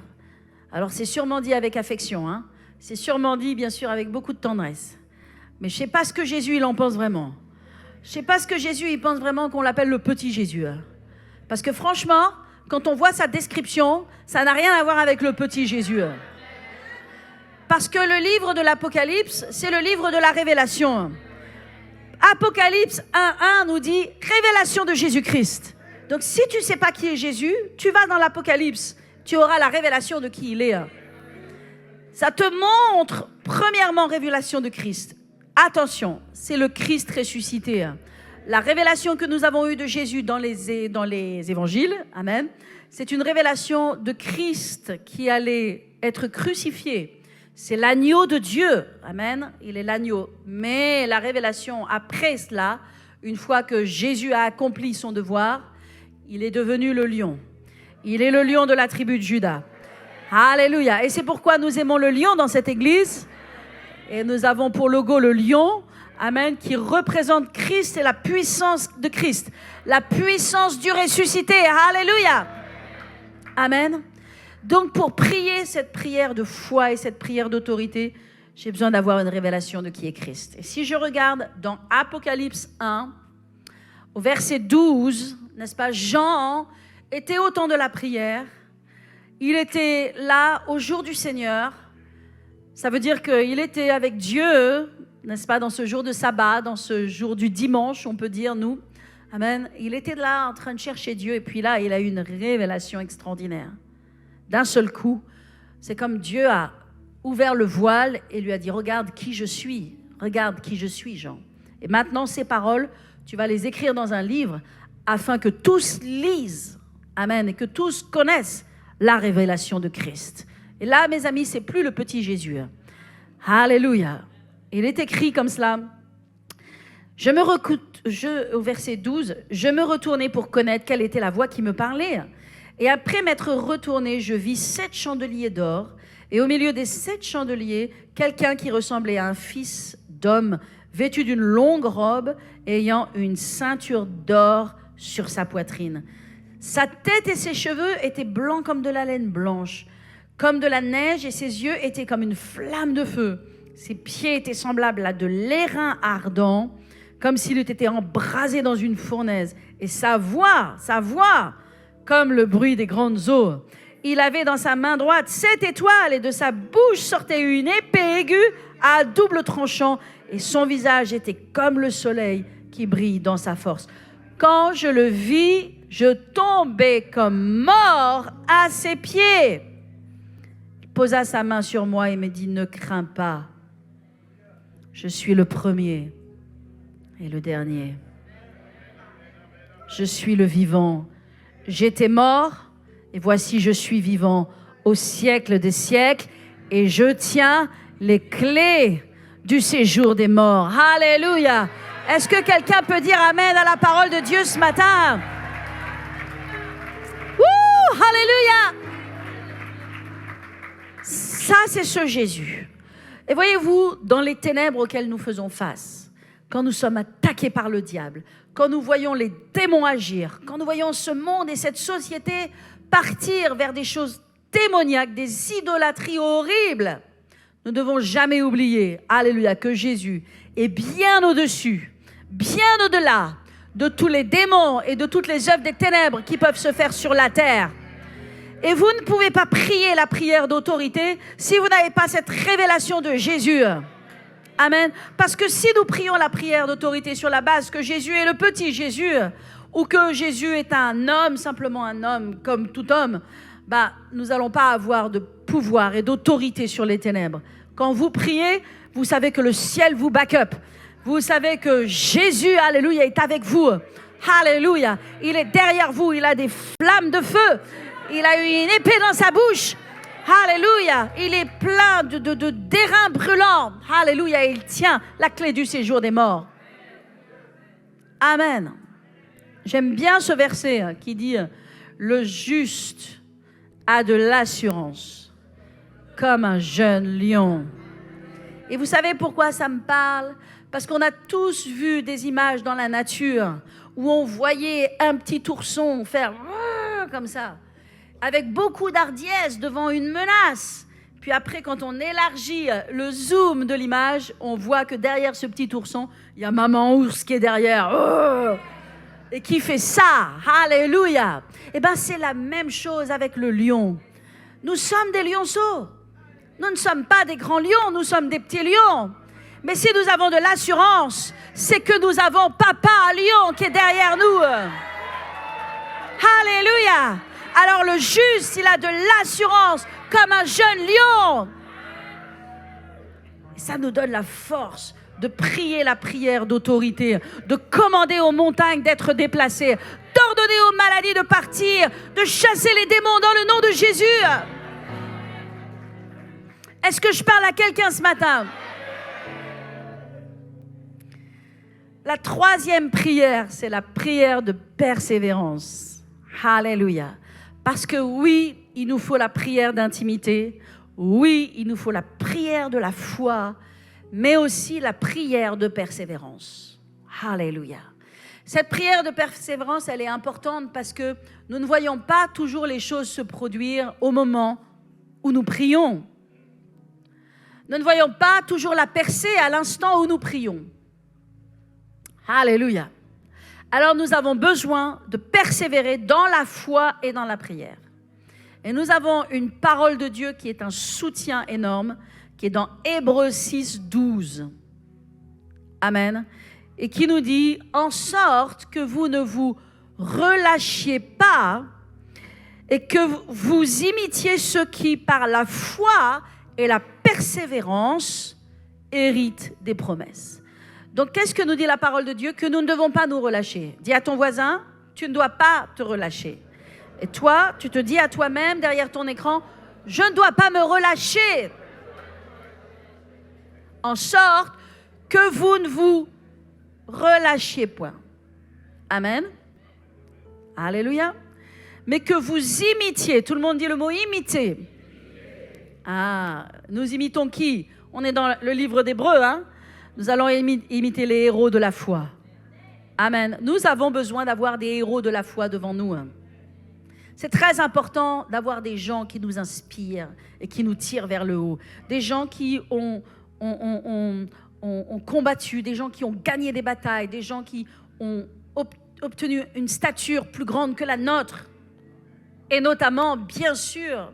alors c'est sûrement dit avec affection, hein? C'est sûrement dit, bien sûr, avec beaucoup de tendresse. Mais je ne sais pas ce que Jésus, il en pense vraiment. Je ne sais pas ce que Jésus, il pense vraiment qu'on l'appelle le petit Jésus. Parce que franchement, quand on voit sa description, ça n'a rien à voir avec le petit Jésus. Parce que le livre de l'Apocalypse, c'est le livre de la révélation. Apocalypse 1.1 nous dit révélation de Jésus-Christ. Donc si tu ne sais pas qui est Jésus, tu vas dans l'Apocalypse, tu auras la révélation de qui il est. Ça te montre, premièrement, révélation de Christ. Attention, c'est le Christ ressuscité. La révélation que nous avons eue de Jésus dans les évangiles, amen, c'est une révélation de Christ qui allait être crucifié. C'est l'agneau de Dieu, amen, il est l'agneau. Mais la révélation après cela, une fois que Jésus a accompli son devoir, il est devenu le lion. Il est le lion de la tribu de Juda. Alléluia. Et c'est pourquoi nous aimons le lion dans cette église. Et nous avons pour logo le lion, amen, qui représente Christ et la puissance de Christ. La puissance du ressuscité. Alléluia. Amen. Donc pour prier cette prière de foi et cette prière d'autorité, j'ai besoin d'avoir une révélation de qui est Christ. Et si je regarde dans Apocalypse 1, au verset 12, n'est-ce pas, Jean était au temps de la prière. Il était là au jour du Seigneur. Ça veut dire qu'il était avec Dieu, n'est-ce pas, dans ce jour de sabbat, dans ce jour du dimanche, on peut dire, nous. Amen. Il était là en train de chercher Dieu et puis là, il a eu une révélation extraordinaire. D'un seul coup, c'est comme Dieu a ouvert le voile et lui a dit « Regarde qui je suis, Jean. » Et maintenant, ces paroles, tu vas les écrire dans un livre afin que tous lisent, amen, et que tous connaissent la révélation de Christ. Et là, mes amis, c'est plus le petit Jésus. Alléluia. Il est écrit comme cela. Au verset 12, je me retournai pour connaître quelle était la voix qui me parlait. Et après m'être retourné, je vis 7 chandeliers d'or. Et au milieu des 7 chandeliers, quelqu'un qui ressemblait à un fils d'homme, vêtu d'une longue robe, ayant une ceinture d'or sur sa poitrine. Sa tête et ses cheveux étaient blancs comme de la laine blanche, comme de la neige, et ses yeux étaient comme une flamme de feu. Ses pieds étaient semblables à de l'airain ardent, comme s'il eût été embrasé dans une fournaise. Et sa voix, comme le bruit des grandes eaux. Il avait dans sa main droite 7 étoiles, et de sa bouche sortait une épée aiguë à double tranchant, et son visage était comme le soleil qui brille dans sa force. Quand je le vis, je tombai comme mort à ses pieds. Il posa sa main sur moi et me dit, ne crains pas, je suis le premier et le dernier. Je suis le vivant. J'étais mort et voici je suis vivant au siècle des siècles et je tiens les clés du séjour des morts. Alléluia. Est-ce que quelqu'un peut dire amen à la parole de Dieu ce matin? Wouh, alléluia. Ça, c'est ce Jésus. Et voyez-vous, dans les ténèbres auxquelles nous faisons face, quand nous sommes attaqués par le diable, quand nous voyons les démons agir, quand nous voyons ce monde et cette société partir vers des choses démoniaques, des idolâtries horribles, nous ne devons jamais oublier, alléluia, que Jésus est bien au-dessus, bien au-delà de tous les démons et de toutes les œuvres des ténèbres qui peuvent se faire sur la terre. Et vous ne pouvez pas prier la prière d'autorité si vous n'avez pas cette révélation de Jésus. Amen. Parce que si nous prions la prière d'autorité sur la base que Jésus est le petit Jésus, ou que Jésus est un homme, simplement un homme comme tout homme, nous n'allons pas avoir de pouvoir et d'autorité sur les ténèbres. Quand vous priez, vous savez que le ciel vous back up. Vous savez que Jésus, alléluia, est avec vous. Alléluia. Il est derrière vous. Il a des flammes de feu. Il a eu une épée dans sa bouche. Alléluia. Il est plein d'airain brûlant. Alléluia. Il tient la clé du séjour des morts. Amen. J'aime bien ce verset qui dit « Le juste a de l'assurance comme un jeune lion. » Et vous savez pourquoi ça me parle? Parce qu'on a tous vu des images dans la nature où on voyait un petit ourson faire comme ça, avec beaucoup d'hardiesse devant une menace. Puis après, quand on élargit le zoom de l'image, on voit que derrière ce petit ourson, il y a maman ours qui est derrière. Et qui fait ça. Alléluia. Eh bien, c'est la même chose avec le lion. Nous sommes des lionceaux. Nous ne sommes pas des grands lions, nous sommes des petits lions. Mais si nous avons de l'assurance, c'est que nous avons Papa Lion qui est derrière nous. Alléluia. Alors le juste, il a de l'assurance comme un jeune lion. Et ça nous donne la force de prier la prière d'autorité, de commander aux montagnes d'être déplacées, d'ordonner aux maladies de partir, de chasser les démons dans le nom de Jésus. Est-ce que je parle à quelqu'un ce matin? La troisième prière, c'est la prière de persévérance. Alléluia. Parce que oui, il nous faut la prière d'intimité. Oui, il nous faut la prière de la foi, mais aussi la prière de persévérance. Alléluia. Cette prière de persévérance, elle est importante parce que nous ne voyons pas toujours les choses se produire au moment où nous prions. Nous ne voyons pas toujours la percée à l'instant où nous prions. Alléluia. Alors nous avons besoin de persévérer dans la foi et dans la prière. Et nous avons une parole de Dieu qui est un soutien énorme, qui est dans Hébreux 6, 12. Amen. Et qui nous dit, en sorte que vous ne vous relâchiez pas et que vous imitiez ceux qui, par la foi et la persévérance, héritent des promesses. Donc, qu'est-ce que nous dit la parole de Dieu? Que nous ne devons pas nous relâcher. Dis à ton voisin, tu ne dois pas te relâcher. Et toi, tu te dis à toi-même, derrière ton écran, je ne dois pas me relâcher. En sorte que vous ne vous relâchiez point. Amen. Alléluia. Mais que vous imitiez. Tout le monde dit le mot imiter. Ah, nous imitons qui? On est dans le livre d'Hébreux, hein? Nous allons imiter les héros de la foi. Amen. Nous avons besoin d'avoir des héros de la foi devant nous. C'est très important d'avoir des gens qui nous inspirent et qui nous tirent vers le haut. Des gens qui ont combattu, des gens qui ont gagné des batailles, des gens qui ont obtenu une stature plus grande que la nôtre. Et notamment, bien sûr,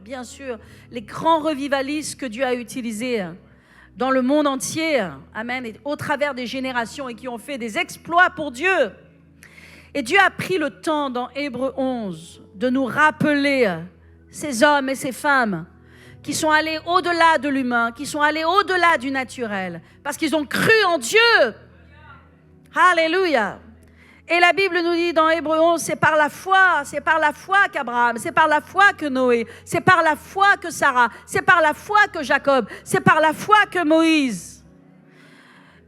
les grands revivalistes que Dieu a utilisés dans le monde entier, amen, et au travers des générations et qui ont fait des exploits pour Dieu. Et Dieu a pris le temps dans Hébreux 11 de nous rappeler ces hommes et ces femmes qui sont allés au-delà de l'humain, qui sont allés au-delà du naturel, parce qu'ils ont cru en Dieu. Alléluia. Et la Bible nous dit dans Hébreux 11, c'est par la foi qu'Abraham, c'est par la foi que Noé, c'est par la foi que Sarah, c'est par la foi que Jacob, c'est par la foi que Moïse.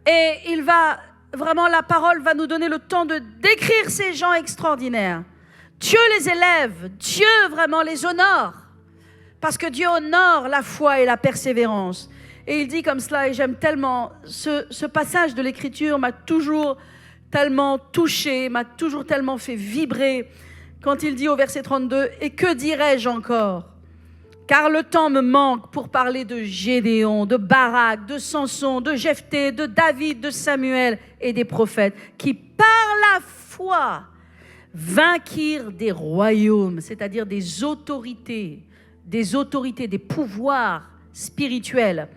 Et la parole va nous donner le temps de décrire ces gens extraordinaires. Dieu les élève, Dieu vraiment les honore, parce que Dieu honore la foi et la persévérance. Et il dit comme cela, et j'aime tellement, ce passage de l'Écriture m'a toujours tellement touché, m'a toujours tellement fait vibrer quand il dit au verset 32, « Et que dirais-je encore ? Car le temps me manque pour parler de Gédéon, de Barak, de Samson, de Jephthé, de David, de Samuel et des prophètes, qui par la foi vainquirent des royaumes, c'est-à-dire des autorités, des pouvoirs spirituels,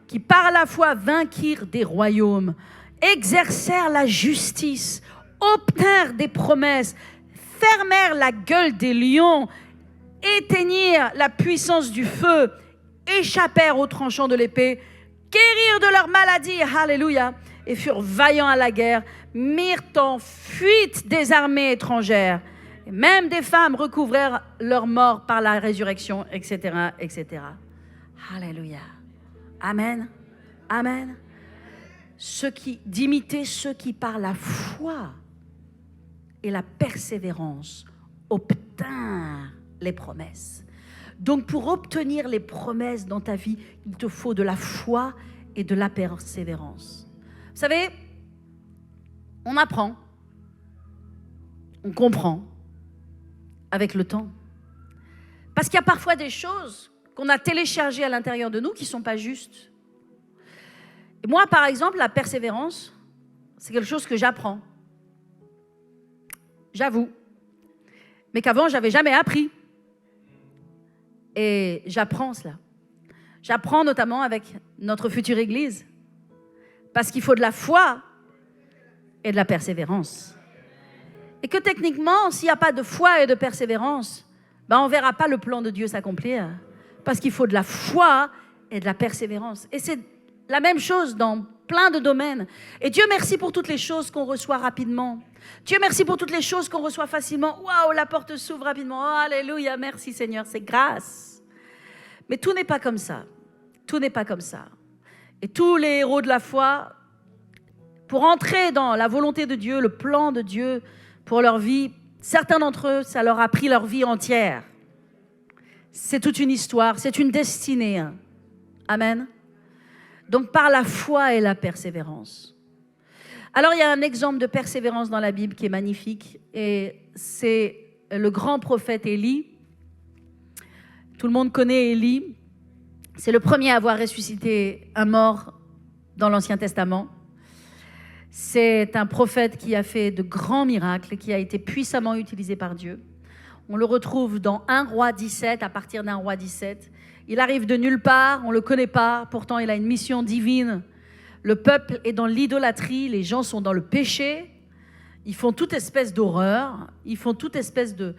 qui par la foi vainquirent des royaumes, exercèrent la justice, obtinrent des promesses, fermèrent la gueule des lions, éteignirent la puissance du feu, échappèrent aux tranchants de l'épée, guérirent de leur maladie, alléluia, et furent vaillants à la guerre, mirent en fuite des armées étrangères, et même des femmes recouvrèrent leur mort par la résurrection, etc., etc. Alléluia. Amen. Amen. D'imiter ceux qui par la foi et la persévérance obtinrent les promesses. Donc pour obtenir les promesses dans ta vie, il te faut de la foi et de la persévérance. Vous savez, on apprend, on comprend avec le temps. Parce qu'il y a parfois des choses qu'on a téléchargées à l'intérieur de nous qui ne sont pas justes. Et moi, par exemple, la persévérance, c'est quelque chose que j'apprends. J'avoue. Mais qu'avant, je n'avais jamais appris. Et j'apprends cela. J'apprends notamment avec notre future Église. Parce qu'il faut de la foi et de la persévérance. Et que techniquement, s'il n'y a pas de foi et de persévérance, on ne verra pas le plan de Dieu s'accomplir. Parce qu'il faut de la foi et de la persévérance. Et c'est la même chose dans plein de domaines. Et Dieu merci pour toutes les choses qu'on reçoit rapidement. Dieu merci pour toutes les choses qu'on reçoit facilement. Waouh, la porte s'ouvre rapidement. Oh, alléluia, merci Seigneur, c'est grâce. Mais tout n'est pas comme ça. Tout n'est pas comme ça. Et tous les héros de la foi, pour entrer dans la volonté de Dieu, le plan de Dieu pour leur vie, certains d'entre eux, ça leur a pris leur vie entière. C'est toute une histoire, c'est une destinée. Amen. Donc par la foi et la persévérance. Alors il y a un exemple de persévérance dans la Bible qui est magnifique et c'est le grand prophète Élie. Tout le monde connaît Élie. C'est le premier à avoir ressuscité un mort dans l'Ancien Testament. C'est un prophète qui a fait de grands miracles, qui a été puissamment utilisé par Dieu. On le retrouve dans 1 Roi 17, à partir d'1 Roi 17. Il arrive de nulle part, on ne le connaît pas, pourtant il a une mission divine. Le peuple est dans l'idolâtrie, les gens sont dans le péché, ils font toute espèce d'horreur, ils font toute espèce de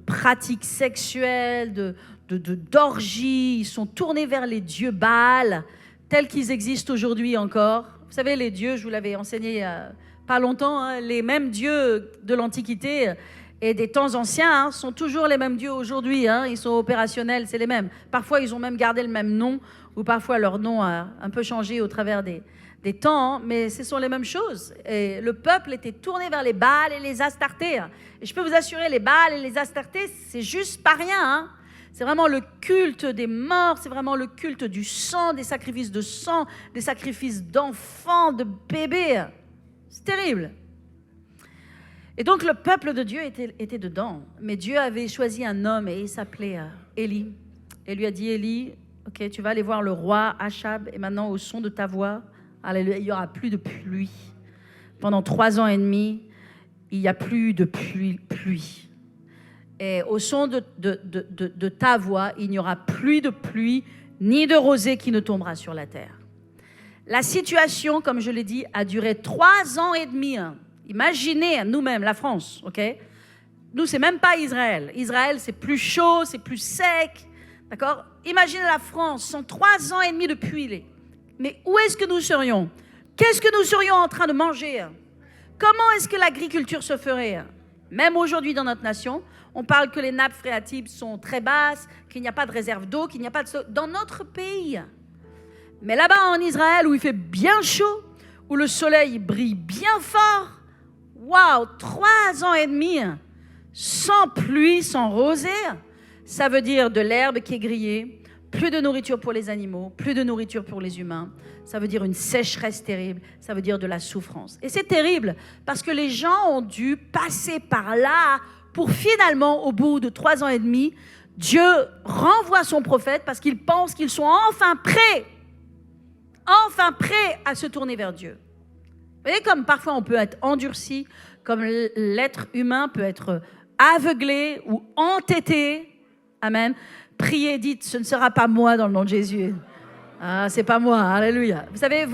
pratiques sexuelles, d'orgies, ils sont tournés vers les dieux Baal, tels qu'ils existent aujourd'hui encore. Vous savez, les dieux, je vous l'avais enseigné il n'y a pas longtemps, les mêmes dieux de l'Antiquité et des temps anciens sont toujours les mêmes dieux aujourd'hui. Ils sont opérationnels, c'est les mêmes. Parfois, ils ont même gardé le même nom, ou parfois leur nom a un peu changé au travers des des temps, mais ce sont les mêmes choses. Et le peuple était tourné vers les Baals et les Astartés. Et je peux vous assurer, les Baals et les Astartés, c'est juste pas rien. Hein. C'est vraiment le culte des morts, c'est vraiment le culte du sang, des sacrifices de sang, des sacrifices d'enfants, de bébés. C'est terrible. Et donc le peuple de Dieu était dedans. Mais Dieu avait choisi un homme et il s'appelait Élie. Et lui a dit, Élie, ok, tu vas aller voir le roi Achab et maintenant au son de ta voix, alléluia, il n'y aura plus de pluie. Pendant 3 ans et demi, il n'y a plus de pluie. Et au son de ta voix, il n'y aura plus de pluie ni de rosée qui ne tombera sur la terre. La situation, comme je l'ai dit, a duré 3 ans et demi. Imaginez nous-mêmes, la France, ok? Nous, c'est même pas Israël. Israël, c'est plus chaud, c'est plus sec, d'accord? Imaginez la France, sans 3 ans et demi de pluie. Mais où est-ce que nous serions? Qu'est-ce que nous serions en train de manger? Comment est-ce que l'agriculture se ferait? Même aujourd'hui dans notre nation, on parle que les nappes phréatiques sont très basses, qu'il n'y a pas de réserve d'eau, qu'il n'y a pas de... Dans notre pays. Mais là-bas en Israël, où il fait bien chaud, où le soleil brille bien fort, waouh, 3 ans et demi, sans pluie, sans rosée, ça veut dire de l'herbe qui est grillée, plus de nourriture pour les animaux, plus de nourriture pour les humains. Ça veut dire une sécheresse terrible, ça veut dire de la souffrance. Et c'est terrible parce que les gens ont dû passer par là pour finalement, au bout de 3 ans et demi, Dieu renvoie son prophète parce qu'il pense qu'ils sont enfin prêts à se tourner vers Dieu. Vous voyez comme parfois on peut être endurci, comme l'être humain peut être aveuglé ou entêté. Amen. Priez, dites, ce ne sera pas moi dans le nom de Jésus. Ah, c'est pas moi, alléluia. Vous savez,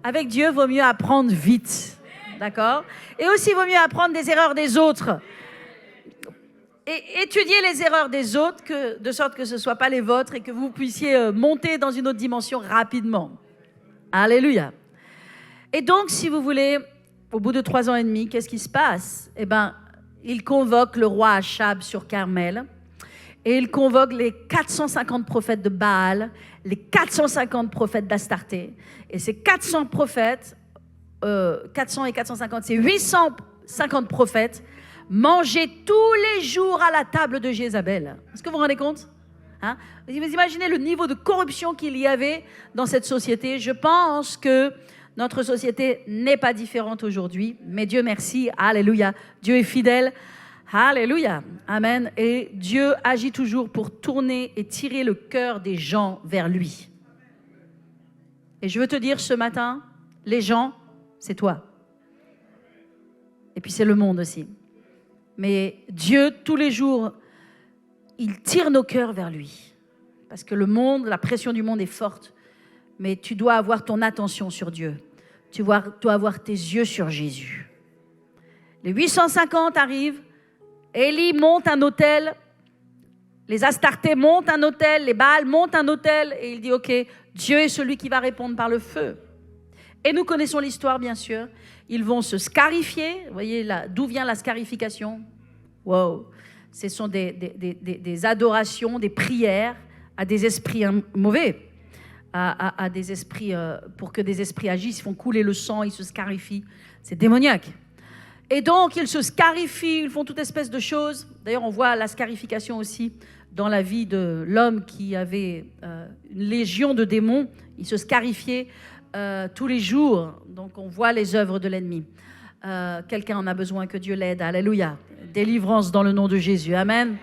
avec Dieu, vaut mieux apprendre vite, d'accord? Et aussi, vaut mieux apprendre des erreurs des autres. Et étudier les erreurs des autres, de sorte que ce ne soit pas les vôtres et que vous puissiez monter dans une autre dimension rapidement. Alléluia. Et donc, si vous voulez, au bout de 3 ans et demi, qu'est-ce qui se passe? Eh bien, il convoque le roi Achab sur Carmel. Et il convoque les 450 prophètes de Baal, les 450 prophètes d'Astarté. Et ces 400 prophètes, 400 et 450, c'est 850 prophètes, mangeaient tous les jours à la table de Jézabel. Est-ce que vous vous rendez compte? Vous imaginez le niveau de corruption qu'il y avait dans cette société? Je pense que notre société n'est pas différente aujourd'hui. Mais Dieu merci, alléluia, Dieu est fidèle. Alléluia, amen. Et Dieu agit toujours pour tourner et tirer le cœur des gens vers lui. Et je veux te dire ce matin, les gens, c'est toi. Et puis c'est le monde aussi. Mais Dieu, tous les jours, il tire nos cœurs vers lui. Parce que le monde, la pression du monde est forte. Mais tu dois avoir ton attention sur Dieu. Tu dois avoir tes yeux sur Jésus. Les 850 arrivent. Élie monte un autel, les Astartés montent un autel, les Baals montent un autel, et il dit, ok, Dieu est celui qui va répondre par le feu. Et nous connaissons l'histoire, bien sûr. Ils vont se scarifier. Vous voyez d'où vient la scarification? Wow. Ce sont des adorations, des prières à des esprits mauvais, à des esprits, pour que des esprits agissent, ils font couler le sang, ils se scarifient. C'est démoniaque. Et donc, ils se scarifient, ils font toute espèce de choses. D'ailleurs, on voit la scarification aussi dans la vie de l'homme qui avait une légion de démons. Il se scarifiait tous les jours. Donc, on voit les œuvres de l'ennemi. Quelqu'un en a besoin, que Dieu l'aide. Alléluia. Délivrance dans le nom de Jésus. Amen.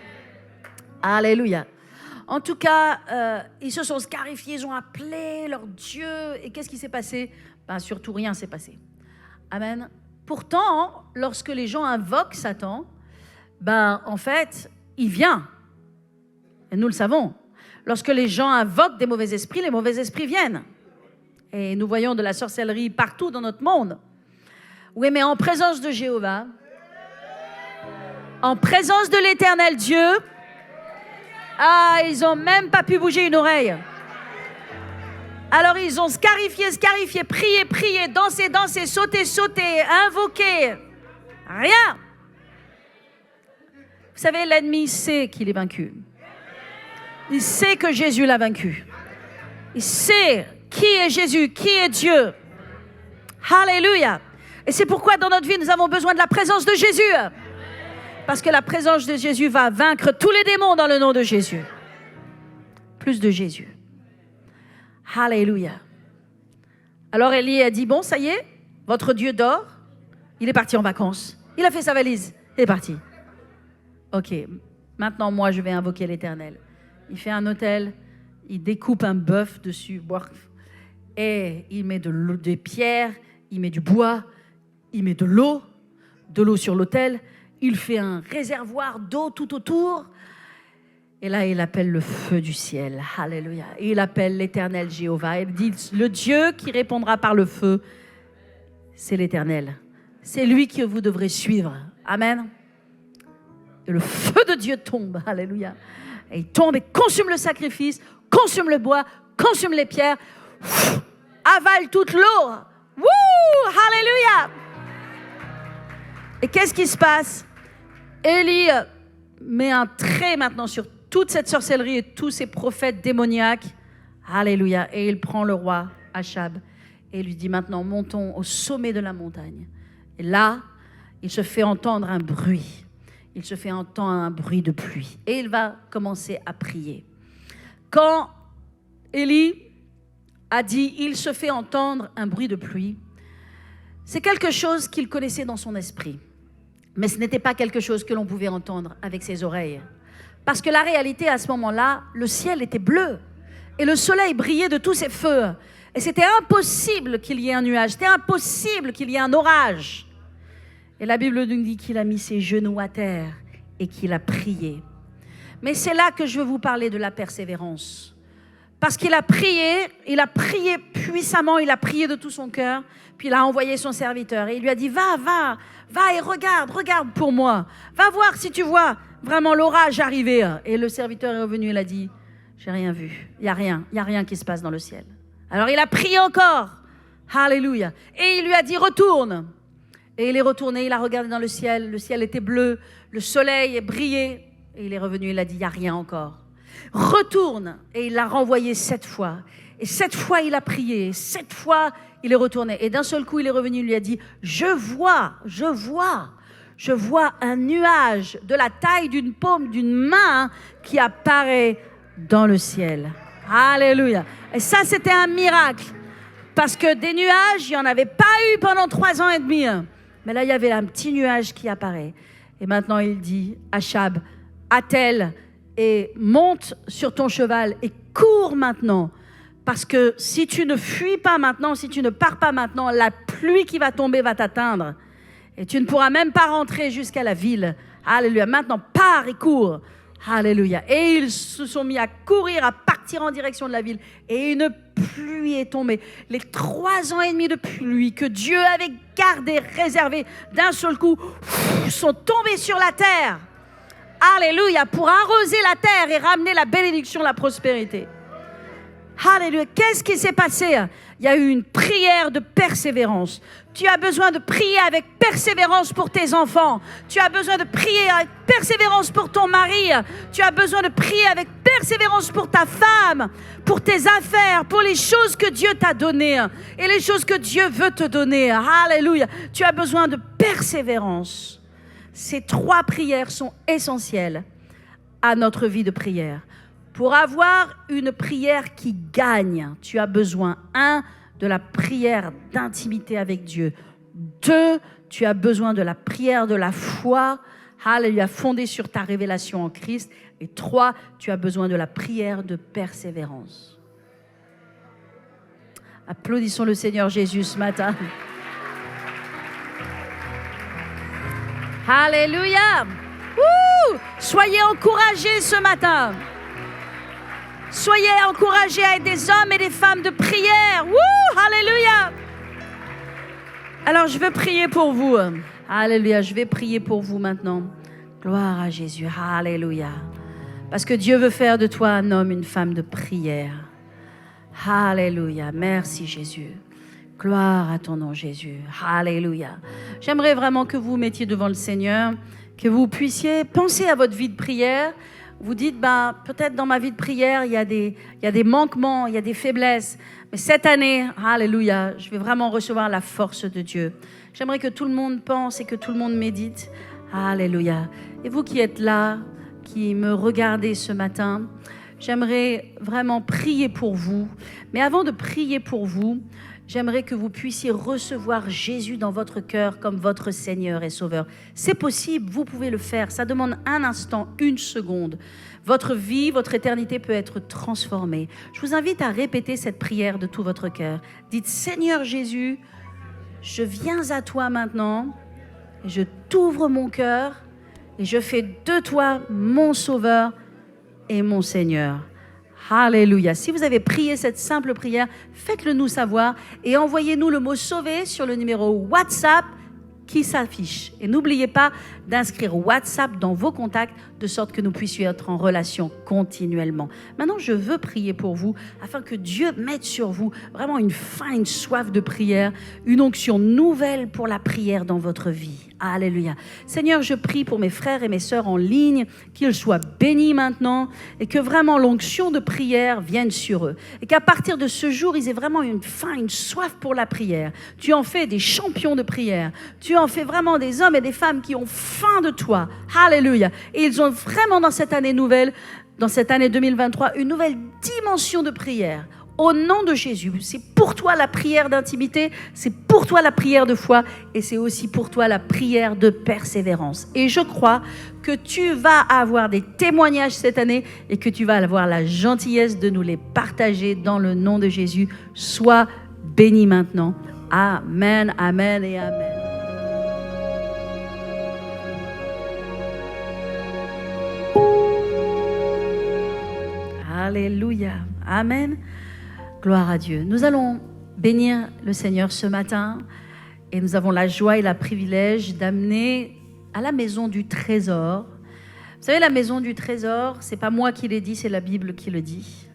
Alléluia. En tout cas, ils se sont scarifiés, ils ont appelé leur Dieu. Et qu'est-ce qui s'est passé? Surtout rien s'est passé. Amen. Pourtant, lorsque les gens invoquent Satan, en fait, il vient. Et nous le savons. Lorsque les gens invoquent des mauvais esprits, les mauvais esprits viennent. Et nous voyons de la sorcellerie partout dans notre monde. Oui, mais en présence de Jéhovah, en présence de l'Éternel Dieu, ils n'ont même pas pu bouger une oreille. Alors ils ont scarifié, prié, dansé, sauté, invoqué. Rien. Vous savez, l'ennemi sait qu'il est vaincu. Il sait que Jésus l'a vaincu. Il sait qui est Jésus, qui est Dieu. Alléluia. Et c'est pourquoi dans notre vie, nous avons besoin de la présence de Jésus. Parce que la présence de Jésus va vaincre tous les démons dans le nom de Jésus. Plus de Jésus. Alléluia. Alors Élie a dit, bon, ça y est, votre Dieu dort. Il est parti en vacances. Il a fait sa valise. Il est parti. Ok, maintenant moi je vais invoquer l'Éternel. Il fait un autel, il découpe un bœuf dessus, et il met des pierres, il met du bois, il met de l'eau sur l'autel. Il fait un réservoir d'eau tout autour. Et là, il appelle le feu du ciel. Alléluia. Et il appelle l'Éternel Jéhovah. Il dit, le Dieu qui répondra par le feu, c'est l'Éternel. C'est lui que vous devrez suivre. Amen. Et le feu de Dieu tombe. Alléluia. Et il tombe et consume le sacrifice, consume le bois, consume les pierres, avale toute l'eau. Wouh! Alléluia. Et qu'est-ce qui se passe? Élie met un trait maintenant sur toute cette sorcellerie et tous ces prophètes démoniaques. Alléluia. Et il prend le roi Achab et lui dit, maintenant montons au sommet de la montagne. Et là, il se fait entendre un bruit. Il se fait entendre un bruit de pluie. Et il va commencer à prier. Quand Élie a dit, il se fait entendre un bruit de pluie, c'est quelque chose qu'il connaissait dans son esprit. Mais ce n'était pas quelque chose que l'on pouvait entendre avec ses oreilles. Parce que la réalité, à ce moment-là, le ciel était bleu. Et le soleil brillait de tous ses feux. Et c'était impossible qu'il y ait un nuage. C'était impossible qu'il y ait un orage. Et la Bible nous dit qu'il a mis ses genoux à terre et qu'il a prié. Mais c'est là que je veux vous parler de la persévérance. Parce qu'il a prié puissamment, il a prié de tout son cœur, puis il a envoyé son serviteur et il lui a dit, va et regarde pour moi. Va voir si tu vois vraiment l'orage arriver. Et le serviteur est revenu, il a dit, j'ai rien vu, il y a rien qui se passe dans le ciel. Alors il a prié encore, alléluia, et il lui a dit, retourne. Et il est retourné, il a regardé dans le ciel était bleu, le soleil brillait, et il est revenu, il a dit, il n'y a rien encore. Retourne, et il l'a renvoyé 7 fois. Et 7 fois, il a prié, 7 fois, il est retourné. Et d'un seul coup, il est revenu, il lui a dit, je vois un nuage de la taille d'une paume, d'une main qui apparaît dans le ciel. Alléluia. Et ça, c'était un miracle. Parce que des nuages, il n'y en avait pas eu pendant 3 ans et demi. Mais là, il y avait un petit nuage qui apparaît. Et maintenant, il dit, Achab, attelle et monte sur ton cheval et cours maintenant. Parce que si tu ne fuis pas maintenant, si tu ne pars pas maintenant, la pluie qui va tomber va t'atteindre. Et tu ne pourras même pas rentrer jusqu'à la ville. Alléluia. Maintenant, pars et cours. Alléluia. Et ils se sont mis à courir, à partir en direction de la ville. Et une pluie est tombée. Les 3 ans et demi de pluie que Dieu avait gardé, réservé d'un seul coup, sont tombés sur la terre. Alléluia. Pour arroser la terre et ramener la bénédiction, la prospérité. Alléluia. Qu'est-ce qui s'est passé? Il y a eu une prière de persévérance. Tu as besoin de prier avec persévérance pour tes enfants. Tu as besoin de prier avec persévérance pour ton mari. Tu as besoin de prier avec persévérance pour ta femme, pour tes affaires, pour les choses que Dieu t'a données et les choses que Dieu veut te donner. Alléluia. Tu as besoin de persévérance. Ces 3 prières sont essentielles à notre vie de prière. Pour avoir une prière qui gagne, tu as besoin, 1, de la prière d'intimité avec Dieu. 2, tu as besoin de la prière de la foi, alléluia, fondée sur ta révélation en Christ. Et 3, tu as besoin de la prière de persévérance. Applaudissons le Seigneur Jésus ce matin. Alléluia. Soyez encouragés ce matin. Soyez encouragés à être des hommes et des femmes de prière. Alléluia. Alors, je veux prier pour vous. Alléluia. Je vais prier pour vous maintenant. Gloire à Jésus. Alléluia. Parce que Dieu veut faire de toi un homme, une femme de prière. Alléluia. Merci Jésus. Gloire à ton nom Jésus. Alléluia. J'aimerais vraiment que vous vous mettiez devant le Seigneur, que vous puissiez penser à votre vie de prière. vous dites, peut-être dans ma vie de prière, il y a des manquements, il y a des faiblesses. Mais cette année, alléluia, je vais vraiment recevoir la force de Dieu. J'aimerais que tout le monde pense et que tout le monde médite. Alléluia. Et vous qui êtes là, qui me regardez ce matin, j'aimerais vraiment prier pour vous. Mais avant de prier pour vous, j'aimerais que vous puissiez recevoir Jésus dans votre cœur comme votre Seigneur et Sauveur. C'est possible, vous pouvez le faire. Ça demande un instant, une seconde. Votre vie, votre éternité peut être transformée. Je vous invite à répéter cette prière de tout votre cœur. Dites, Seigneur Jésus, je viens à toi maintenant, et je t'ouvre mon cœur et je fais de toi mon Sauveur et mon Seigneur. Alléluia. Si vous avez prié cette simple prière, faites-le nous savoir et envoyez-nous le mot sauvé sur le numéro WhatsApp qui s'affiche. Et n'oubliez pas d'inscrire WhatsApp dans vos contacts de sorte que nous puissions être en relation continuellement. Maintenant, je veux prier pour vous afin que Dieu mette sur vous vraiment une faim, une soif de prière, une onction nouvelle pour la prière dans votre vie. Alléluia. Seigneur, je prie pour mes frères et mes sœurs en ligne, qu'ils soient bénis maintenant et que vraiment l'onction de prière vienne sur eux. Et qu'à partir de ce jour, ils aient vraiment une faim, une soif pour la prière. Tu en fais des champions de prière. Tu en fais vraiment des hommes et des femmes qui ont faim de toi. Alléluia. Et ils ont vraiment dans cette année nouvelle, dans cette année 2023, une nouvelle dimension de prière. Au nom de Jésus, c'est pour toi la prière d'intimité, c'est pour toi la prière de foi et c'est aussi pour toi la prière de persévérance. Et je crois que tu vas avoir des témoignages cette année et que tu vas avoir la gentillesse de nous les partager dans le nom de Jésus. Sois béni maintenant. Amen, amen et amen. Alléluia. Amen. Gloire à Dieu. Nous allons bénir le Seigneur ce matin et nous avons la joie et le privilège d'amener à la maison du trésor. Vous savez, la maison du trésor, c'est pas moi qui l'ai dit, c'est la Bible qui le dit.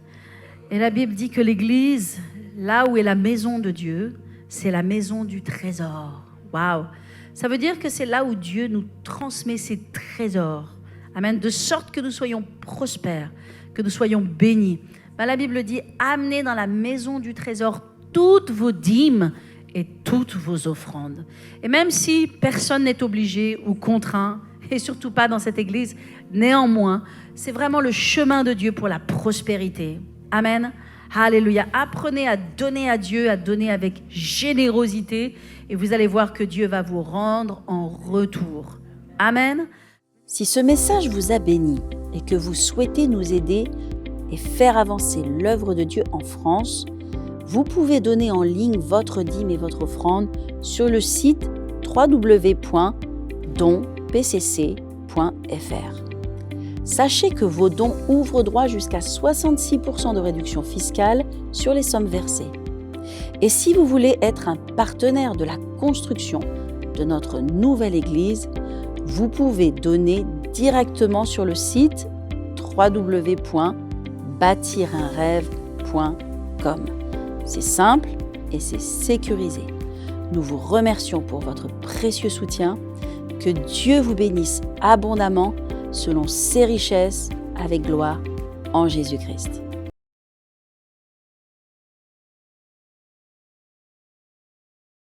Et la Bible dit que l'Église, là où est la maison de Dieu, c'est la maison du trésor. Waouh! Ça veut dire que c'est là où Dieu nous transmet ses trésors. Amen. De sorte que nous soyons prospères, que nous soyons bénis. La Bible dit, amenez dans la maison du trésor toutes vos dîmes et toutes vos offrandes. Et même si personne n'est obligé ou contraint, et surtout pas dans cette église, néanmoins, c'est vraiment le chemin de Dieu pour la prospérité. Amen. Alléluia. Apprenez à donner à Dieu, à donner avec générosité, et vous allez voir que Dieu va vous rendre en retour. Amen.
Si ce message vous a béni et que vous souhaitez nous aider et faire avancer l'œuvre de Dieu en France, vous pouvez donner en ligne votre dîme et votre offrande sur le site www.donpcc.fr. Sachez que vos dons ouvrent droit jusqu'à 66% de réduction fiscale sur les sommes versées. Et si vous voulez être un partenaire de la construction de notre nouvelle église, vous pouvez donner directement sur le site www.bâtirunrêve.com. C'est simple et c'est sécurisé. Nous vous remercions pour votre précieux soutien. Que Dieu vous bénisse abondamment selon ses richesses avec gloire en Jésus-Christ.